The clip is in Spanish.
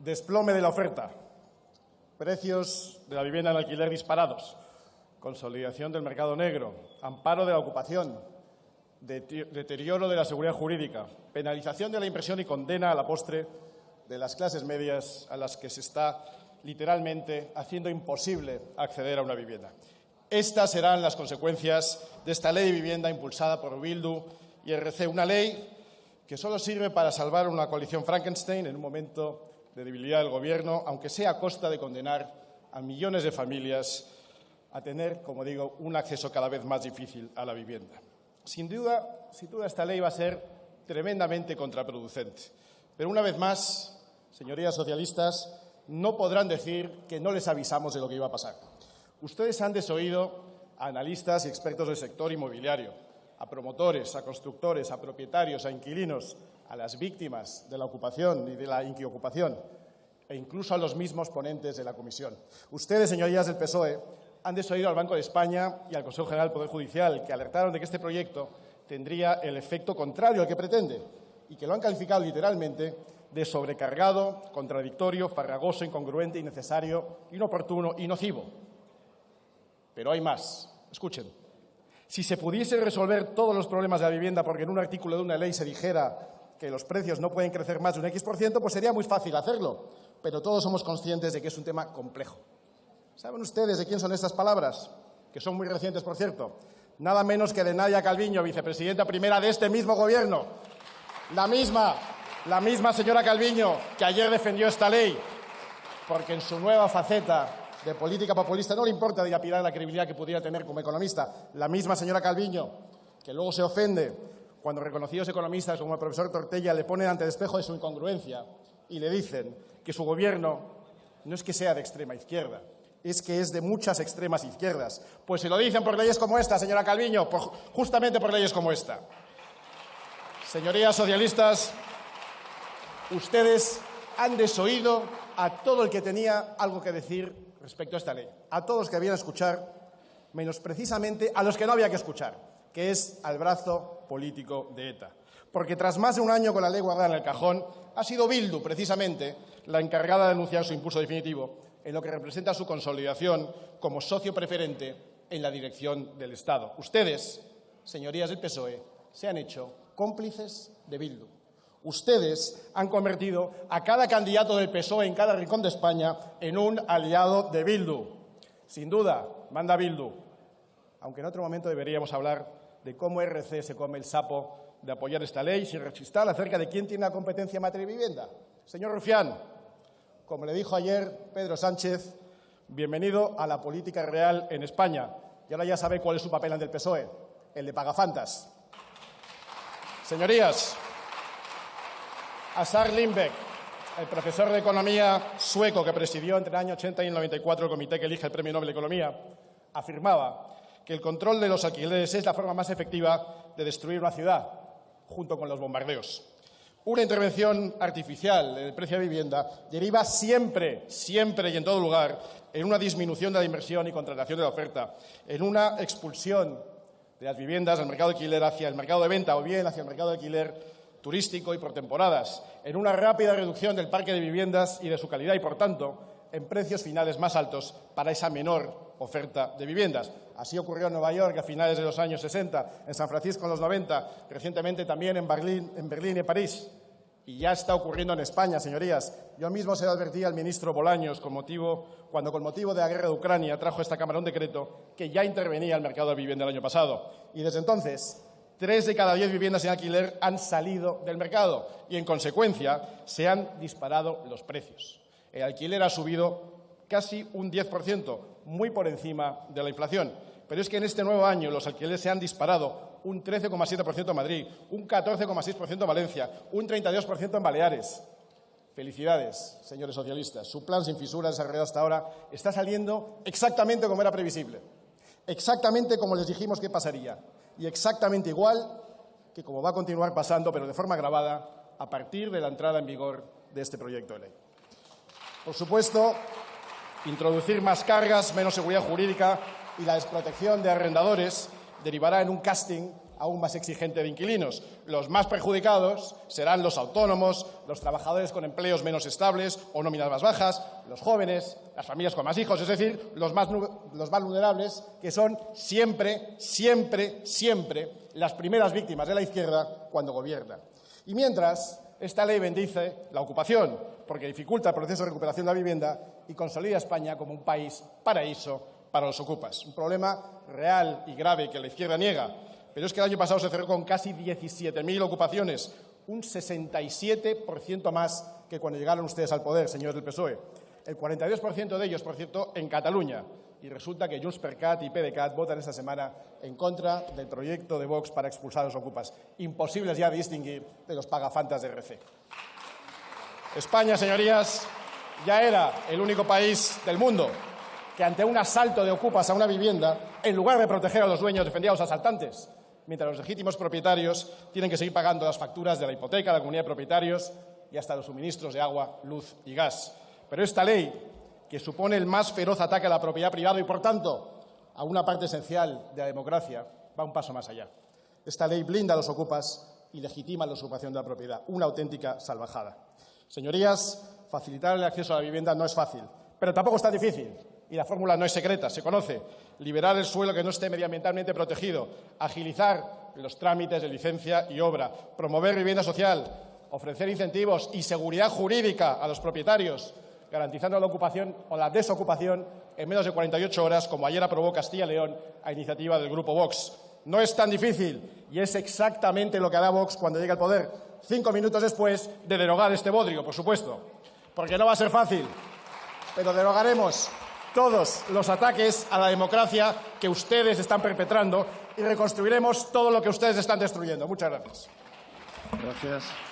Desplome de la oferta, precios de la vivienda en alquiler disparados, consolidación del mercado negro, amparo de la ocupación, deterioro de la seguridad jurídica, penalización de la inversión y condena a la postre de las clases medias a las que se está literalmente haciendo imposible acceder a una vivienda. Estas serán las consecuencias de esta ley de vivienda impulsada por Bildu y RC, una ley que solo sirve para salvar una coalición Frankenstein en un momento de debilidad del Gobierno, aunque sea a costa de condenar a millones de familias a tener, como digo, un acceso cada vez más difícil a la vivienda. Sin duda, esta ley va a ser tremendamente contraproducente. Pero una vez más, señorías socialistas, no podrán decir que no les avisamos de lo que iba a pasar. Ustedes han desoído a analistas y expertos del sector inmobiliario, a promotores, a constructores, a propietarios, a inquilinos, a las víctimas de la ocupación y de la inquiocupación, e incluso a los mismos ponentes de la comisión. Ustedes, señorías del PSOE, han desoído al Banco de España y al Consejo General del Poder Judicial, que alertaron de que este proyecto tendría el efecto contrario al que pretende y que lo han calificado literalmente de sobrecargado, contradictorio, farragoso, incongruente, innecesario, inoportuno y nocivo. Pero hay más. Escuchen. Si se pudiese resolver todos los problemas de la vivienda porque en un artículo de una ley se dijera que los precios no pueden crecer más de un X%, pues sería muy fácil hacerlo. Pero todos somos conscientes de que es un tema complejo. ¿Saben ustedes de quién son estas palabras? Que son muy recientes, por cierto. Nada menos que de Nadia Calviño, vicepresidenta primera de este mismo Gobierno. La misma señora Calviño que ayer defendió esta ley, porque en su nueva faceta de política populista no le importa dilapidar la credibilidad que pudiera tener como economista. La misma señora Calviño que luego se ofende cuando reconocidos economistas como el profesor Tortella le ponen ante el espejo de su incongruencia y le dicen que su Gobierno no es que sea de extrema izquierda, es que es de muchas extremas izquierdas. Pues se lo dicen por leyes como esta, señora Calviño, justamente por leyes como esta. Señorías socialistas, ustedes han desoído a todo el que tenía algo que decir respecto a esta ley, a todos los que habían escuchar, menos precisamente a los que no había que escuchar, que es al brazo político de ETA. Porque tras más de un año con la ley guardada en el cajón, ha sido Bildu, precisamente, la encargada de anunciar su impulso definitivo en lo que representa su consolidación como socio preferente en la dirección del Estado. Ustedes, señorías del PSOE, se han hecho cómplices de Bildu. Ustedes han convertido a cada candidato del PSOE en cada rincón de España en un aliado de Bildu. Sin duda, manda Bildu. Aunque en otro momento deberíamos hablar de cómo RC se come el sapo de apoyar esta ley sin rechistar acerca de quién tiene la competencia en materia de vivienda. Señor Rufián, como le dijo ayer Pedro Sánchez, bienvenido a la política real en España. Y ahora ya sabe cuál es su papel ante el PSOE, el de pagafantas. Señorías, Assar Lindbeck, el profesor de economía sueco que presidió entre el año 80 y el 94 el comité que elige el Premio Nobel de Economía, afirmaba que el control de los alquileres es la forma más efectiva de destruir una ciudad, junto con los bombardeos. Una intervención artificial en el precio de vivienda deriva siempre y en todo lugar en una disminución de la inversión y contratación de la oferta, en una expulsión de las viviendas del mercado de alquiler hacia el mercado de venta o bien hacia el mercado de alquiler turístico y por temporadas, en una rápida reducción del parque de viviendas y de su calidad y, por tanto, en precios finales más altos para esa menor oferta de viviendas. Así ocurrió en Nueva York a finales de los años 60, en San Francisco en los 90, recientemente también en Berlín y París. Y ya está ocurriendo en España, señorías. Yo mismo se lo advertí al ministro Bolaños cuando con motivo de la guerra de Ucrania trajo a esta Cámara un decreto que ya intervenía el mercado de vivienda el año pasado. Y desde entonces, 3 de cada 10 viviendas en alquiler han salido del mercado y, en consecuencia, se han disparado los precios. El alquiler ha subido casi un 10%, muy por encima de la inflación. Pero es que en este nuevo año los alquileres se han disparado un 13,7% en Madrid, un 14,6% en Valencia, un 32% en Baleares. Felicidades, señores socialistas. Su plan sin fisuras desarrollado hasta ahora está saliendo exactamente como era previsible, exactamente como les dijimos que pasaría y exactamente igual que como va a continuar pasando, pero de forma agravada, a partir de la entrada en vigor de este proyecto de ley. Por supuesto, introducir más cargas, menos seguridad jurídica y la desprotección de arrendadores derivará en un casting aún más exigente de inquilinos. Los más perjudicados serán los autónomos, los trabajadores con empleos menos estables o nóminas más bajas, los jóvenes, las familias con más hijos, es decir, los más vulnerables, que son siempre las primeras víctimas de la izquierda cuando gobierna. Y mientras, esta ley bendice la ocupación, porque dificulta el proceso de recuperación de la vivienda y consolida a España como un país paraíso para los ocupas. Un problema real y grave que la izquierda niega. Pero es que el año pasado se cerró con casi 17.000 ocupaciones, un 67% más que cuando llegaron ustedes al poder, señores del PSOE. El 42% de ellos, por cierto, en Cataluña. Y resulta que Junts per Cat y PDeCAT votan esta semana en contra del proyecto de Vox para expulsar a los ocupas. Imposibles ya de distinguir de los pagafantas de RC. España, señorías, ya era el único país del mundo que ante un asalto de ocupas a una vivienda, en lugar de proteger a los dueños, defendía a los asaltantes, mientras los legítimos propietarios tienen que seguir pagando las facturas de la hipoteca, la comunidad de propietarios y hasta los suministros de agua, luz y gas. Pero esta ley, que supone el más feroz ataque a la propiedad privada y, por tanto, a una parte esencial de la democracia, va un paso más allá. Esta ley blinda a los ocupas y legitima la usurpación de la propiedad. Una auténtica salvajada. Señorías, facilitar el acceso a la vivienda no es fácil, pero tampoco es tan difícil. Y la fórmula no es secreta, se conoce. Liberar el suelo que no esté medioambientalmente protegido, agilizar los trámites de licencia y obra, promover vivienda social, ofrecer incentivos y seguridad jurídica a los propietarios, garantizando la ocupación o la desocupación en menos de 48 horas, como ayer aprobó Castilla y León a iniciativa del Grupo Vox. No es tan difícil y es exactamente lo que hará Vox cuando llegue al poder, 5 minutos después de derogar este bodrio, por supuesto. Porque no va a ser fácil, pero derogaremos todos los ataques a la democracia que ustedes están perpetrando y reconstruiremos todo lo que ustedes están destruyendo. Muchas gracias. Gracias.